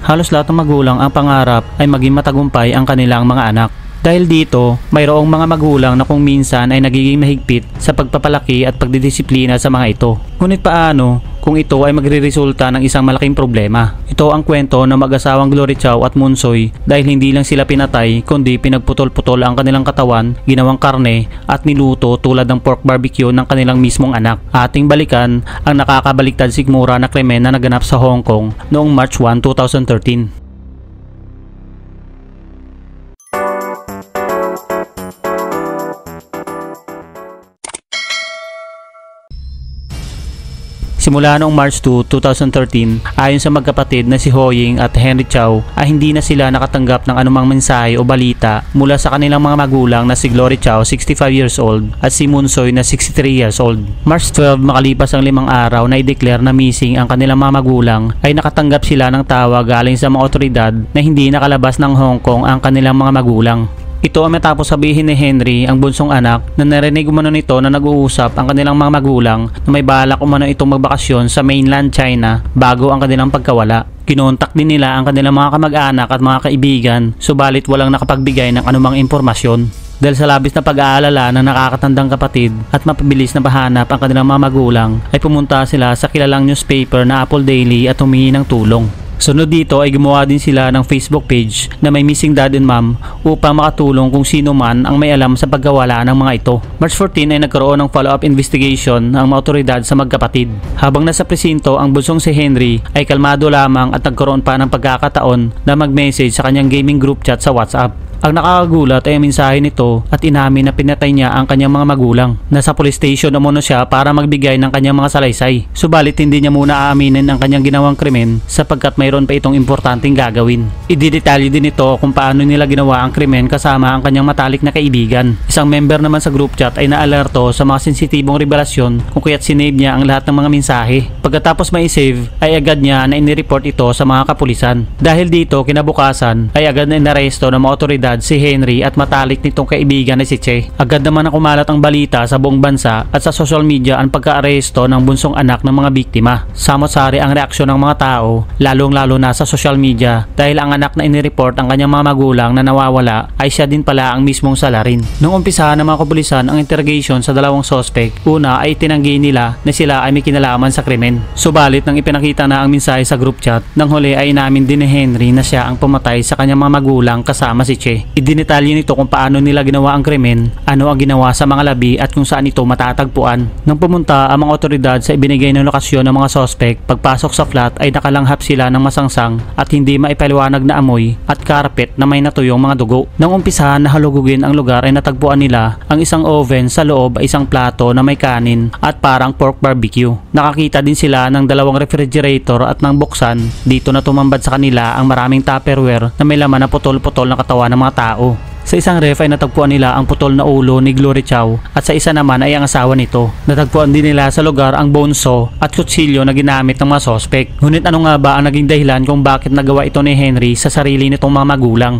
Halos lahat ng magulang ang pangarap ay maging matagumpay ang kanilang mga anak. Dahil dito, mayroong mga magulang na kung minsan ay nagiging mahigpit sa pagpapalaki at pagdidisiplina sa mga ito. Ngunit paano kung ito ay magre-resulta ng isang malaking problema? Ito ang kwento ng mag-asawang Glory Chao at Monsoy dahil hindi lang sila pinatay kundi pinagputol-putol ang kanilang katawan, ginawang karne at niluto tulad ng pork barbecue ng kanilang mismong anak. Ating balikan ang nakakabaliktad sikmura na krimen na naganap sa Hong Kong noong March 1, 2013. Simula noong March 2, 2013, ayon sa magkapatid na si Ho Ying at Henry Chao ay hindi na sila nakatanggap ng anumang mensahe o balita mula sa kanilang mga magulang na si Glory Chao 65 years old at si Monsoy na 63 years old. March 12 makalipas ang 5 araw na i-declare na missing ang kanilang mga magulang ay nakatanggap sila ng tawag galing sa mga otoridad na hindi nakalabas ng Hong Kong ang kanilang mga magulang. Ito ang matapos sabihin ni Henry, ang bunsong anak, na narinig umano nito na nag-uusap ang kanilang mga magulang na may balak umano itong magbakasyon sa mainland China bago ang kanilang pagkawala. Kinontak din nila ang kanilang mga kamag-anak at mga kaibigan, subalit walang nakapagbigay ng anumang impormasyon. Dahil sa labis na pag-aalala ng nakakatandang kapatid at mapabilis na pahanap ang kanilang mga magulang, ay pumunta sila sa kilalang newspaper na Apple Daily at humingi ng tulong. Sunod dito ay gumawa din sila ng Facebook page na may missing dad and mom upang makatulong kung sino man ang may alam sa pagkawala ng mga ito. March 14 ay nagkaroon ng follow-up investigation ang mga otoridad sa magkapatid. Habang nasa presinto ang bunsong si Henry ay kalmado lamang at nagkaroon pa ng pagkakataon na mag-message sa kanyang gaming group chat sa WhatsApp. Ang nakakagulat ay ang mensahe nito at inamin na pinatay niya ang kanyang mga magulang. Nasa police station umano siya para magbigay ng kanyang mga salaysay. Subalit hindi niya muna aaminin ang kanyang ginawang krimen sapagkat mayroon pa itong importanteng gagawin. Ididetalye din ito kung paano nila ginawa ang krimen kasama ang kanyang matalik na kaibigan. Isang member naman sa group chat ay naalerto sa mga sensitibong revelasyon kung kaya't sinave niya ang lahat ng mga mensahe. Pagkatapos mai-save ay agad niya na inireport ito sa mga kapulisan. Dahil dito kinabukasan ay agad na inaresto ng mga otoridad si Henry at matalik nitong kaibigan na si Che. Agad naman na kumalat ang balita sa buong bansa at sa social media ang pagka-aresto ng bunsong anak ng mga biktima. Samot-sari ang reaksyon ng mga tao, lalong-lalo na sa social media dahil ang anak na inireport ang kanyang mga magulang na nawawala ay siya din pala ang mismong salarin. Nung umpisahan ng mga kapulisan ang interrogation sa dalawang sospek, una ay tinanggi nila na sila ay may kinalaman sa krimen. Subalit nang ipinakita na ang mensahe sa group chat, nang huli ay inamin din ni Henry na siya ang pumatay sa kanyang mga magulang kasama si Che. Idinetalye nito kung paano nila ginawa ang krimen, ano ang ginawa sa mga labi at kung saan ito matatagpuan. Nang pumunta ang mga otoridad sa ibinigay na lokasyon ng mga sospek, pagpasok sa flat ay nakalanghap sila ng masangsang at hindi maipaliwanag na amoy at carpet na may natuyong mga dugo. Nang umpisahan na halugugin ang lugar ay natagpuan nila ang isang oven, sa loob ay isang plato na may kanin at parang pork barbecue. Nakakita din sila ng dalawang refrigerator at nang buksan, dito na tumambad sa kanila ang maraming tupperware na may laman na putol-putol na katawan ng mga tao. Sa isang ref ay natagpuan nila ang putol na ulo ni Glory Chao at sa isa naman ay ang asawa nito. Natagpuan din nila sa lugar ang bone saw at kutsilyo na ginamit ng mga sospek. Ngunit ano nga ba ang naging dahilan kung bakit nagawa ito ni Henry sa sarili nitong mga magulang?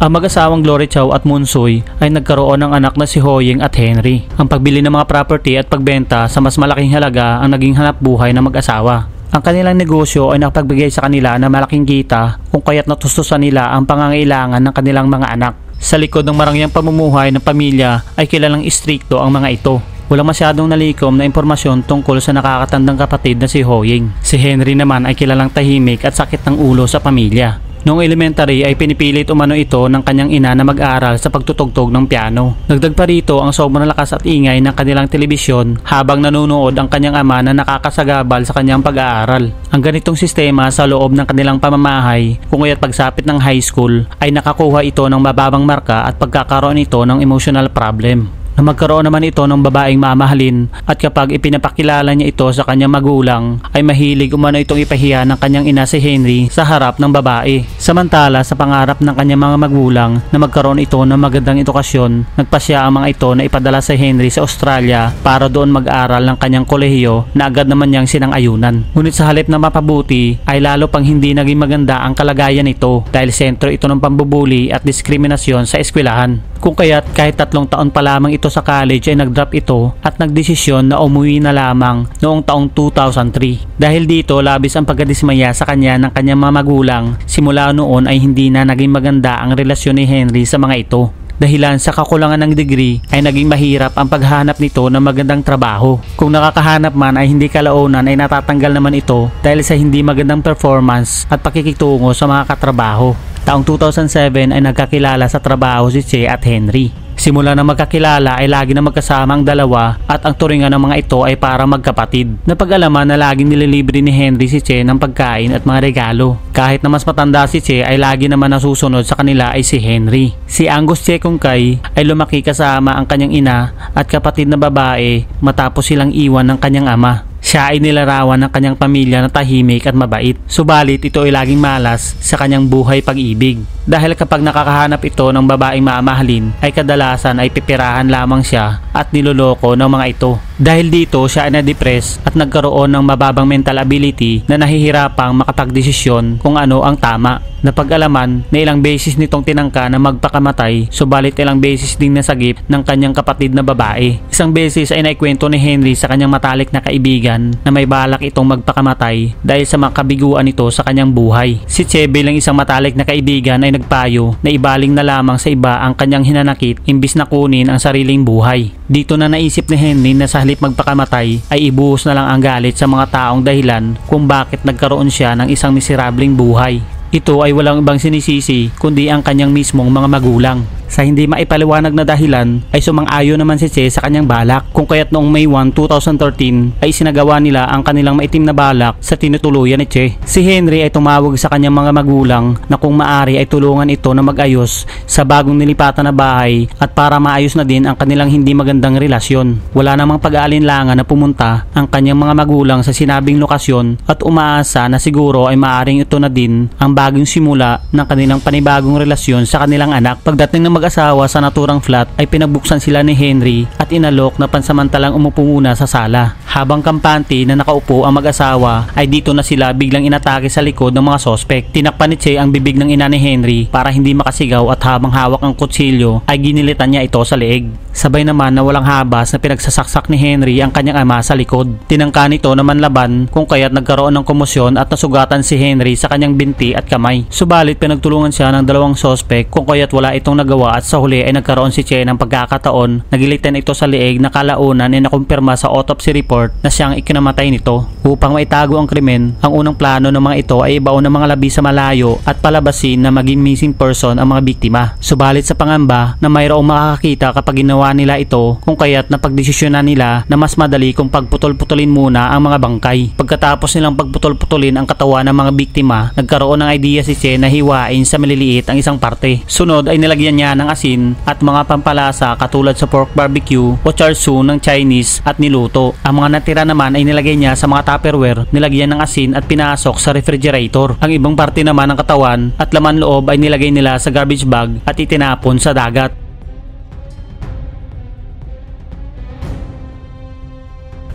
Ang mag-asawang Glory Chao at Monsoy ay nagkaroon ng anak na si Ho Ying at Henry. Ang pagbili ng mga property at pagbenta sa mas malaking halaga ang naging hanap buhay ng mag-asawa. Ang kanilang negosyo ay nakapagbigay sa kanila ng malaking kita kung kaya't natustusan nila ang pangangailangan ng kanilang mga anak. Sa likod ng marangyang pamumuhay ng pamilya ay kilalang istrikto ang mga ito. Walang masyadong nalikom na impormasyon tungkol sa nakakatandang kapatid na si Ho Ying. Si Henry naman ay kilalang tahimik at sakit ng ulo sa pamilya. Noong elementary ay pinipilit umano ito ng kanyang ina na mag-aral sa pagtutugtog ng piano. Dagdag pa rito ang sobrang lakas at ingay ng kanilang telebisyon habang nanonood ang kanyang ama na nakakasagabal sa kanyang pag-aaral. Ang ganitong sistema sa loob ng kanilang pamamahay, kung kaya't pagsapit ng high school ay nakakuha ito ng mababang marka at pagkakaroon ito ng emotional problem. Na magkaroon naman ito ng babaeng mamahalin at kapag ipinapakilala niya ito sa kanyang magulang ay mahilig umano itong ipahiya ng kanyang ina si Henry sa harap ng babae. Samantala sa pangarap ng kanyang mga magulang na magkaroon ito ng magandang edukasyon, nagpasya ang mga ito na ipadala si Henry sa Australia para doon mag-aral ng kanyang kolehiyo na agad naman niyang sinang-ayunan. Ngunit sa halip na mapabuti ay lalo pang hindi naging maganda ang kalagayan nito dahil sentro ito ng pambubuli at diskriminasyon sa eskwelahan. Kung kaya't kahit 3 taon pa lamang ito sa college ay nag-drop ito at nagdesisyon na umuwi na lamang noong taong 2003. Dahil dito labis ang pagkadismaya sa kanya ng kanyang mga magulang, simula noon ay hindi na naging maganda ang relasyon ni Henry sa mga ito. Dahilan sa kakulangan ng degree ay naging mahirap ang paghanap nito ng magandang trabaho. Kung nakakahanap man ay hindi kalaunan ay natatanggal naman ito dahil sa hindi magandang performance at pakikitungo sa mga katrabaho. Taong 2007 ay nagkakilala sa trabaho si Che at Henry. Simula na magkakilala ay lagi na magkasama ang dalawa at ang turingan ng mga ito ay para magkapatid. Napag-alaman na laging nililibre ni Henry si Che ng pagkain at mga regalo. Kahit na mas matanda si Che ay lagi naman nasusunod sa kanila ay si Henry. Si Angus Che Kungkay ay lumaki kasama ang kanyang ina at kapatid na babae matapos silang iwan ng kanyang ama. Siya ay nilarawan ng kanyang pamilya na tahimik at mabait. Subalit ito ay laging malas sa kanyang buhay pag-ibig. Dahil kapag nakakahanap ito ng babaeng mamahalin ay kadalasan ay pipirahan lamang siya at niloloko ng mga ito. Dahil dito siya ay na-depress at nagkaroon ng mababang mental ability na nahihirapang makapagdesisyon kung ano ang tama. Napag-alaman na ilang beses nitong tinangka na magpakamatay, subalit ilang beses ding nasagip ng kanyang kapatid na babae. Isang beses ay naikwento ni Henry sa kanyang matalik na kaibigan na may balak itong magpakamatay dahil sa makabiguan nito sa kanyang buhay. Si Che bilang isang matalik na kaibigan ay nagpayo na ibaling na lamang sa iba ang kanyang hinanakit imbis na kunin ang sariling buhay. Dito na naisip ni Henry na sa halip magpakamatay ay ibuhos na lang ang galit sa mga taong dahilan kung bakit nagkaroon siya ng isang miserableng buhay. Ito ay walang ibang sinisisi kundi ang kanyang mismong mga magulang. Sa hindi maipaliwanag na dahilan ay sumang-ayon naman si Che sa kanyang balak kung kaya't noong May 1, 2013 ay isinagawa nila ang kanilang maitim na balak sa tinutuluyan ni Che. Si Henry ay tumawag sa kanyang mga magulang na kung maari ay tulungan ito na mag-ayos sa bagong nilipatan na bahay at para maayos na din ang kanilang hindi magandang relasyon. Wala namang pag-aalinlangan na pumunta ang kanyang mga magulang sa sinabing lokasyon at umaasa na siguro ay maaring ito na din ang bagong simula ng kanilang panibagong relasyon sa kanilang anak. Pagdating ng mag-asawa sa naturang flat ay pinagbuksan sila ni Henry at inalok na pansamantalang umupo muna sa sala. Habang kampante na nakaupo ang mag-asawa ay dito na sila biglang inatake sa likod ng mga sospek. Tinakpan ni Che ang bibig ng ina ni Henry para hindi makasigaw at habang hawak ang kutsilyo ay ginilitan niya ito sa leeg. Sabay naman na walang habas na pinagsasaksak ni Henry ang kanyang ama sa likod. Tinangka nito naman laban kung kaya't nagkaroon ng komosyon at nasugatan si Henry sa kanyang binti at kamay. Subalit pinagtulungan siya ng dalawang sospek kung kaya't wala itong nagawa at sa huli ay nagkaroon si Che ng pagkakataon. Nagilitan ito sa leeg na kalaunan ay nakumpirma sa autopsy report na siyang ikinamatay nito. Upang maitago ang krimen, ang unang plano ng mga ito ay ibaon ng mga labi sa malayo at palabasin na maging missing person ang mga biktima. Subalit sa pangamba na mayroong makakakita kapag ginawa nila ito kung kaya't napagdesisyonan nila na mas madali kung pagputol-putulin muna ang mga bangkay. Pagkatapos nilang pagputol-putulin ang katawan ng mga biktima, nagkaroon ng idea si Che na hiwain sa maliliit ang isang parte. Sunod ay nilagyan niya ng asin at mga pampalasa katulad sa pork barbecue o char siu ng Chinese at niluto. Ang mga natira naman ay nilagay niya sa mga tupperware, nilagyan ng asin at pinasok sa refrigerator. Ang ibang parte naman ng katawan at laman loob ay nilagay nila sa garbage bag at itinapon sa dagat.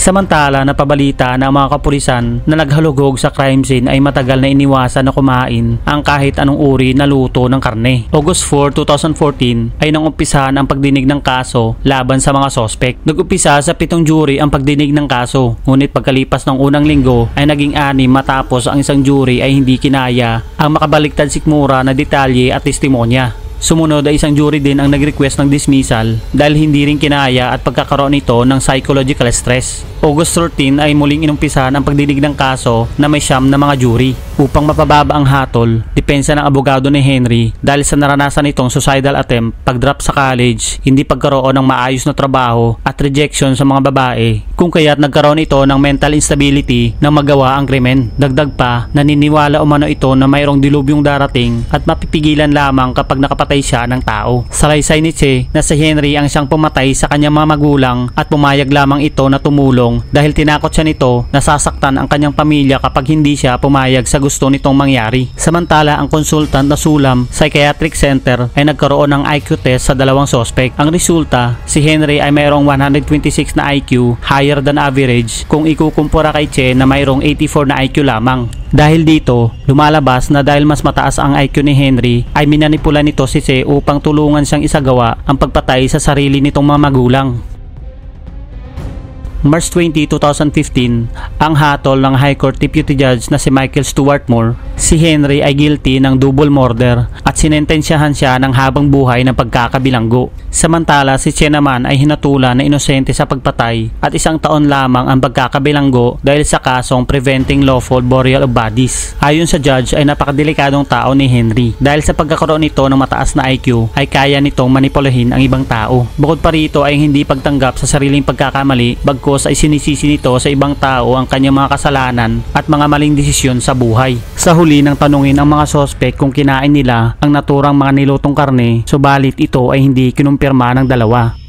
Samantala, napabalita na ang mga kapulisan na naghalugog sa crime scene ay matagal na iniwasan na kumain ang kahit anong uri na luto ng karne. August 4, 2014 ay nangumpisahan ang pagdinig ng kaso laban sa mga sospek. Nag-umpisa sa 7 jury ang pagdinig ng kaso, ngunit pagkalipas ng unang linggo ay naging 6 matapos ang isang jury ay hindi kinaya ang makabaliktad sikmura na detalye at testimonya. Sumunod ay isang jury din ang nag-request ng dismissal dahil hindi rin kinaya at pagkakaroon nito ng psychological stress. August 13 ay muling inumpisahan ang pagdinig ng kaso na may 9 na mga jury. Upang mapababa ang hatol, depensa ng abogado ni Henry dahil sa naranasan nitong suicidal attempt, pag-drop sa college, hindi pagkaroon ng maayos na trabaho at rejection sa mga babae, kung kaya't nagkaroon ito ng mental instability na magawa ang krimen. Dagdag pa, naniniwala umano ito na mayroong dilubyong darating at mapipigilan lamang kapag nakapatay siya ng tao. Salaysay ni Che na si Henry ang siyang pumatay sa kanyang mga magulang at pumayag lamang ito na tumulong dahil tinakot siya nito na sasaktan ang kanyang pamilya kapag hindi siya pumayag sa gusto nitong mangyari. Samantala, ang consultant na Sulam Psychiatric Center ay nagkaroon ng IQ test sa dalawang sospek. Ang resulta, si Henry ay mayroong 126 na IQ, higher than average kung ikukumpara kay Che na mayroong 84 na IQ lamang. Dahil dito, lumalabas na dahil mas mataas ang IQ ni Henry ay minanipula nito si Che upang tulungan siyang isagawa ang pagpatay sa sarili nitong mga magulang. March 20, 2015, ang hatol ng High Court Deputy Judge na si Michael Stuart Moore, si Henry ay guilty ng double murder at sinentensyahan siya ng habang buhay ng pagkakabilanggo. Samantala si Che naman ay hinatulan na inosente sa pagpatay at 1 taon lamang ang pagkakabilanggo dahil sa kasong preventing lawful burial of bodies. Ayon sa judge ay napakadelikadong tao ni Henry dahil sa pagkakaroon nito ng mataas na IQ ay kaya nitong manipulahin ang ibang tao. Bukod pa rito ay hindi pagtanggap sa sariling pagkakamali bagkus ay sinisisi nito sa ibang tao ang kanyang mga kasalanan at mga maling desisyon sa buhay. Sa huli nang tanungin ang mga sospek kung kinain nila ang naturang mga nilutong karne, subalit ito ay hindi kinumpirma ng dalawa.